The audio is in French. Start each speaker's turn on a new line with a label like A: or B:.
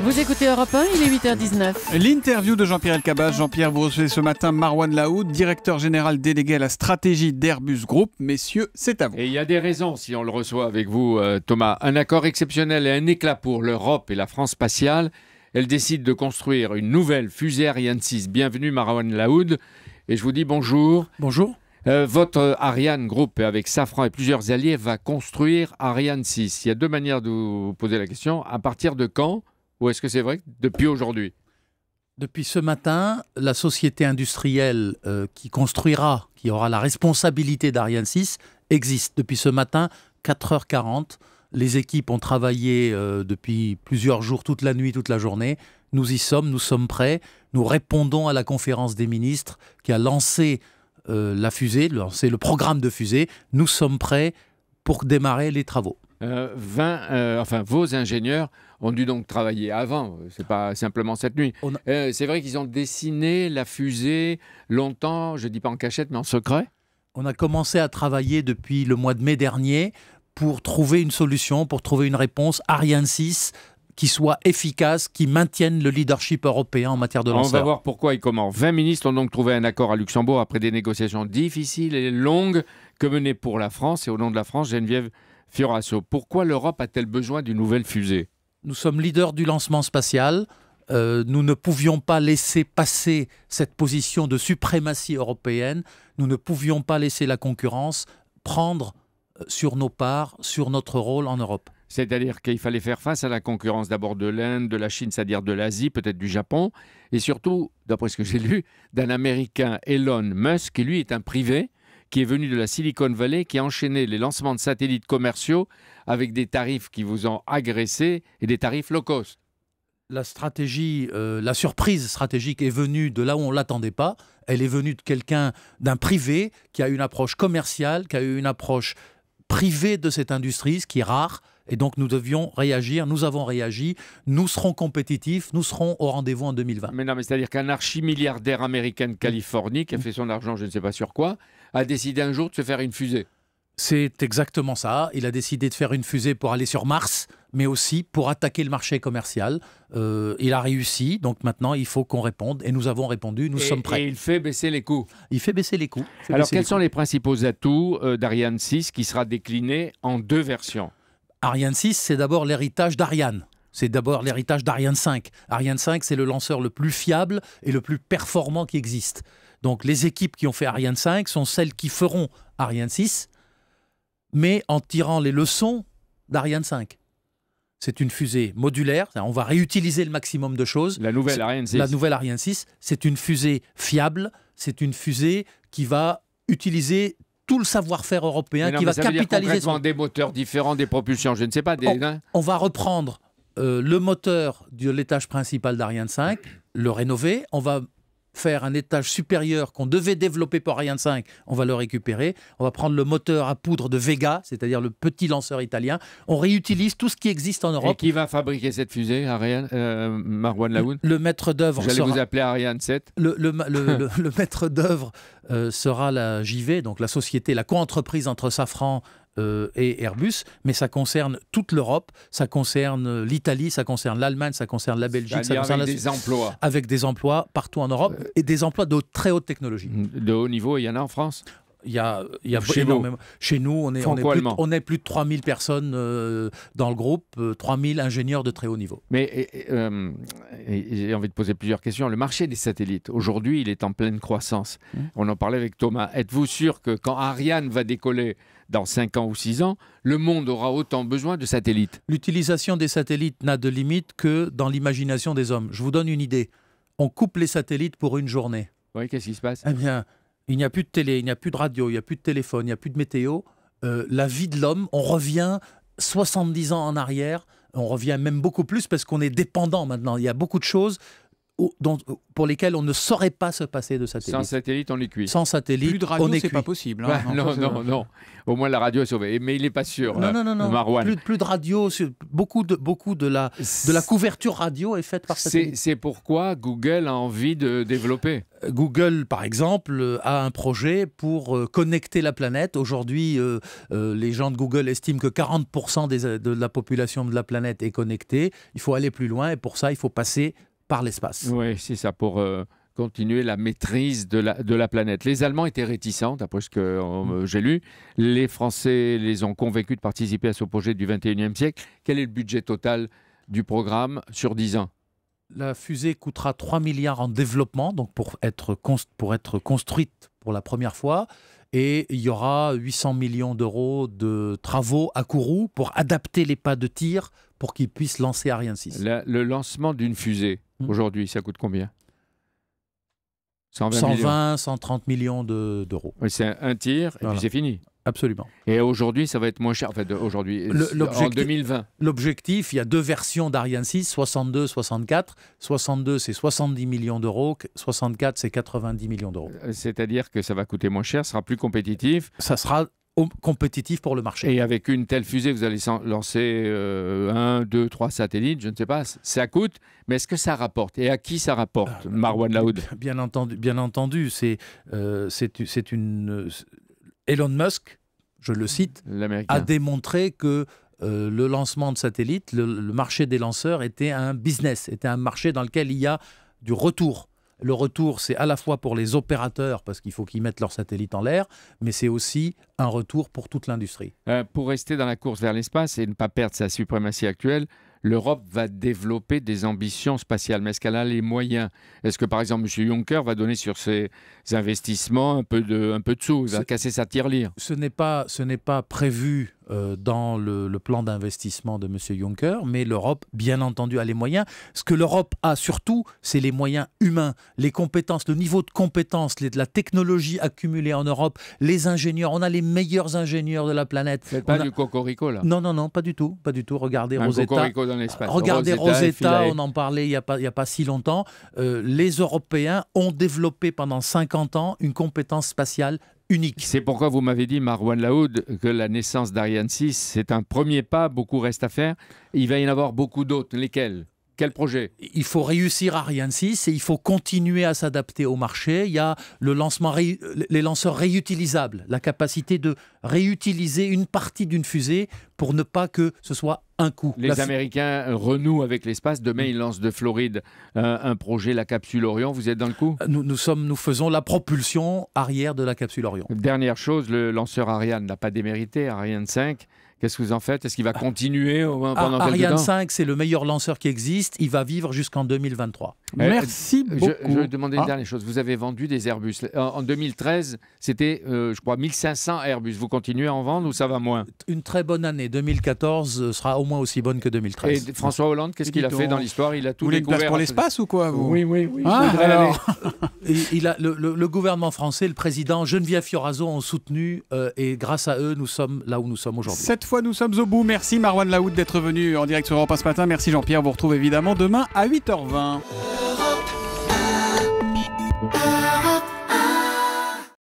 A: Vous écoutez Europe 1, il est 8h19.
B: L'interview de Jean-Pierre Elkabbach. Jean-Pierre, vous recevez ce matin Marouane Laoud, directeur général délégué à la stratégie d'Airbus Group. Messieurs, c'est à vous.
C: Et il y a des raisons si on le reçoit avec vous, Thomas. Un accord exceptionnel et un éclat pour l'Europe et la France spatiale. Elle décide de construire une nouvelle fusée Ariane 6. Bienvenue Marouane Laoud. Et je vous dis bonjour.
D: Bonjour.
C: Votre Ariane Group, avec Safran et plusieurs alliés, va construire Ariane 6. Il y a deux manières de vous poser la question. À partir de quand ? Ou est-ce que c'est vrai que depuis aujourd'hui ?
D: Depuis ce matin, la société industrielle qui construira, qui aura la responsabilité d'Ariane 6, existe. Depuis ce matin, 4h40, les équipes ont travaillé depuis plusieurs jours, toute la nuit, toute la journée. Nous y sommes, nous sommes prêts. Nous répondons à la conférence des ministres qui a lancé la fusée, lancé le programme de fusée. Nous sommes prêts pour démarrer les travaux.
C: Vos ingénieurs ont dû donc travailler avant, c'est pas simplement cette nuit. C'est vrai qu'ils ont dessiné la fusée longtemps, je dis pas en cachette, mais en secret.
D: On a commencé à travailler depuis le mois de mai dernier pour trouver une solution, pour trouver une réponse Ariane 6 qui soit efficace, qui maintienne le leadership européen en matière de lanceurs.
C: On va voir pourquoi et comment. 20 ministres ont donc trouvé un accord à Luxembourg après des négociations difficiles et longues que menait pour la France. Et au nom de la France, Geneviève Fioraso, pourquoi l'Europe a-t-elle besoin d'une nouvelle fusée ?
D: Nous sommes leaders du lancement spatial. Nous ne pouvions pas laisser passer cette position de suprématie européenne. Nous ne pouvions pas laisser la concurrence prendre sur nos parts, sur notre rôle en Europe.
C: C'est-à-dire qu'il fallait faire face à la concurrence d'abord de l'Inde, de la Chine, c'est-à-dire de l'Asie, peut-être du Japon, et surtout, d'après ce que j'ai lu, d'un Américain, Elon Musk, qui lui est un privé, qui est venu de la Silicon Valley, qui a enchaîné les lancements de satellites commerciaux avec des tarifs qui vous ont agressé et des tarifs low cost.
D: La surprise stratégique est venue de là où on ne l'attendait pas. Elle est venue de quelqu'un, d'un privé, qui a une approche commerciale, qui a eu une approche privée de cette industrie, ce qui est rare. Et donc nous devions réagir, nous avons réagi, nous serons compétitifs, nous serons au rendez-vous en 2020.
C: Mais non, mais c'est-à-dire qu'un archimilliardaire américain de Californie, qui a fait son argent je ne sais pas sur quoi, a décidé un jour de se faire une fusée.
D: C'est exactement ça. Il a décidé de faire une fusée pour aller sur Mars, mais aussi pour attaquer le marché commercial. Il a réussi, donc maintenant il faut qu'on réponde. Et nous avons répondu, nous sommes prêts.
C: Et il fait baisser les coûts.
D: Il fait baisser les coûts.
C: Alors quels sont les principaux atouts d'Ariane 6 qui sera décliné en deux versions ?
D: Ariane 6, c'est d'abord l'héritage d'Ariane. C'est d'abord l'héritage d'Ariane 5. Ariane 5, c'est le lanceur le plus fiable et le plus performant qui existe. Donc les équipes qui ont fait Ariane 5 sont celles qui feront Ariane 6, mais en tirant les leçons d'Ariane 5. C'est une fusée modulaire, on va réutiliser le maximum de choses.
C: La nouvelle Ariane 6.
D: La nouvelle Ariane 6, c'est une fusée fiable, c'est une fusée qui va utiliser tout le savoir-faire européen, qui va capitaliser
C: sur des moteurs différents, des propulsions, je ne sais pas.
D: On va reprendre le moteur de l'étage principal d'Ariane 5, le rénover, on va faire un étage supérieur qu'on devait développer pour Ariane 5, on va le récupérer. On va prendre le moteur à poudre de Vega, c'est-à-dire le petit lanceur italien. On réutilise tout ce qui existe en Europe.
C: Et qui va fabriquer cette fusée, Marouane Laoud ?
D: Le maître d'œuvre
C: J'allais vous appeler Ariane 7.
D: Le maître d'œuvre sera la JV, donc la société, la co-entreprise entre Safran et Airbus, mais ça concerne toute l'Europe, ça concerne l'Italie, ça concerne l'Allemagne, ça concerne la Belgique, ça concerne
C: avec des emplois.
D: Avec des emplois partout en Europe et des emplois de très haute technologie.
C: De haut niveau, il y en a en France ?
D: Il y a énormément. Chez nous, on est plus de 3000 personnes dans le groupe, 3000 ingénieurs de très haut niveau.
C: Mais j'ai envie de poser plusieurs questions. Le marché des satellites, aujourd'hui, il est en pleine croissance. On en parlait avec Thomas. Êtes-vous sûr que quand Ariane va décoller dans 5 ans ou 6 ans, le monde aura autant besoin de satellites ?
D: L'utilisation des satellites n'a de limite que dans l'imagination des hommes. Je vous donne une idée. On coupe les satellites pour une journée.
C: Oui, qu'est-ce qui se passe ?
D: Eh bien, il n'y a plus de télé, il n'y a plus de radio, il n'y a plus de téléphone, il n'y a plus de météo. La vie de l'homme, on revient 70 ans en arrière, on revient même beaucoup plus parce qu'on est dépendant maintenant. Il y a beaucoup de choses pour lesquels on ne saurait pas se passer de satellite.
C: Sans satellite, on les cuit.
D: Sans satellite,
B: Plus de radio,
D: on est
B: c'est
D: cuit.
B: pas possible.
C: Ouais, non. Au moins la radio est sauvée. Mais il n'est pas sûr.
D: Non.
C: Marouane.
D: Plus de radio. Beaucoup de la couverture radio est faite par satellite.
C: C'est pourquoi Google a envie de développer.
D: Google, par exemple, a un projet pour connecter la planète. Aujourd'hui, les gens de Google estiment que 40% de la population de la planète est connectée. Il faut aller plus loin et pour ça, il faut passer par l'espace.
C: Oui, c'est ça, pour continuer la maîtrise de la planète. Les Allemands étaient réticents, d'après ce que j'ai lu. Les Français les ont convaincus de participer à ce projet du 21e siècle. Quel est le budget total du programme sur 10 ans?
D: La fusée coûtera 3 milliards en développement, donc pour être construite pour la première fois. Et il y aura 800 millions d'euros de travaux à Kourou pour adapter les pas de tir pour qu'ils puissent lancer Ariane 6.
C: Le lancement d'une fusée, aujourd'hui, ça coûte combien?
D: 120, 130 millions d'euros.
C: Oui, c'est un tir et puis c'est fini.
D: Absolument.
C: Et aujourd'hui, ça va être moins cher. En fait, aujourd'hui, en 2020.
D: L'objectif, il y a 2 versions d'Ariane 6, 62, 64. 62, c'est 70 millions d'euros. 64, c'est 90 millions d'euros.
C: C'est-à-dire que ça va coûter moins cher, ça sera plus compétitif.
D: Ça sera compétitif pour le marché.
C: Et avec une telle fusée, vous allez lancer 1, 2, 3 satellites, je ne sais pas, ça coûte, mais est-ce que ça rapporte? Et à qui ça rapporte, Marouane Laoud?
D: Bien entendu, Elon Musk, je le cite, a démontré que le lancement de satellites, le marché des lanceurs était un business, était un marché dans lequel il y a du retour. Le retour, c'est à la fois pour les opérateurs, parce qu'il faut qu'ils mettent leurs satellites en l'air, mais c'est aussi un retour pour toute l'industrie.
C: Pour rester dans la course vers l'espace et ne pas perdre sa suprématie actuelle, l'Europe va développer des ambitions spatiales. Mais est-ce qu'elle a les moyens? Est-ce que, par exemple, M. Juncker va donner sur ses investissements un peu de sous? Il va casser sa tirelire?
D: Ce n'est pas prévu dans le plan d'investissement de M. Juncker, mais l'Europe, bien entendu, a les moyens. Ce que l'Europe a surtout, c'est les moyens humains, les compétences, le niveau de compétences, la technologie accumulée en Europe, les ingénieurs. On a les meilleurs ingénieurs de la planète.
C: C'est pas du cocorico, là?
D: Non, pas du tout. Regardez Rosetta.
C: Regardez
D: Rosetta, on en parlait il y a pas si longtemps. Les Européens ont développé pendant 50 ans une compétence spatiale unique.
C: C'est pourquoi vous m'avez dit, Marouane Laoud, que la naissance d'Ariane 6, c'est un premier pas, beaucoup reste à faire. Il va y en avoir beaucoup d'autres. Lesquels? Quel projet?
D: Il faut réussir Ariane 6 et il faut continuer à s'adapter au marché. Il y a les lanceurs réutilisables, la capacité de réutiliser une partie d'une fusée pour ne pas que ce soit un coup.
C: Les Américains renouent avec l'espace. Demain, ils lancent de Floride un projet, la capsule Orion. Vous êtes dans le coup?
D: Nous faisons la propulsion arrière de la capsule Orion.
C: Dernière chose, le lanceur Ariane n'a pas démérité. Ariane 5, qu'est-ce que vous en faites? Est-ce qu'il va continuer pendant quelques temps?
D: Ariane 5, c'est le meilleur lanceur qui existe. Il va vivre jusqu'en 2023.
B: Merci beaucoup.
C: Je vais demander une dernière chose. Vous avez vendu des Airbus. En 2013, c'était, je crois, 1500 Airbus. Vous continuez à en vendre ou ça va moins?
D: Une très bonne année. 2014 sera au moins aussi bonne que 2013.
C: Et François Hollande, qu'est-ce qu'il a fait dans l'histoire? Il a tout
B: découvert. Vous voulez une place pour l'espace ou quoi, vous?
C: Oui.
D: Le gouvernement français, le président, Geneviève Fioraso ont soutenu et grâce à eux, nous sommes là où nous sommes aujourd'hui.
B: Cette fois, nous sommes au bout. Merci Marouane Laoud d'être venu en direct sur Europe 1 ce matin. Merci Jean-Pierre. Vous retrouve évidemment demain à 8h20.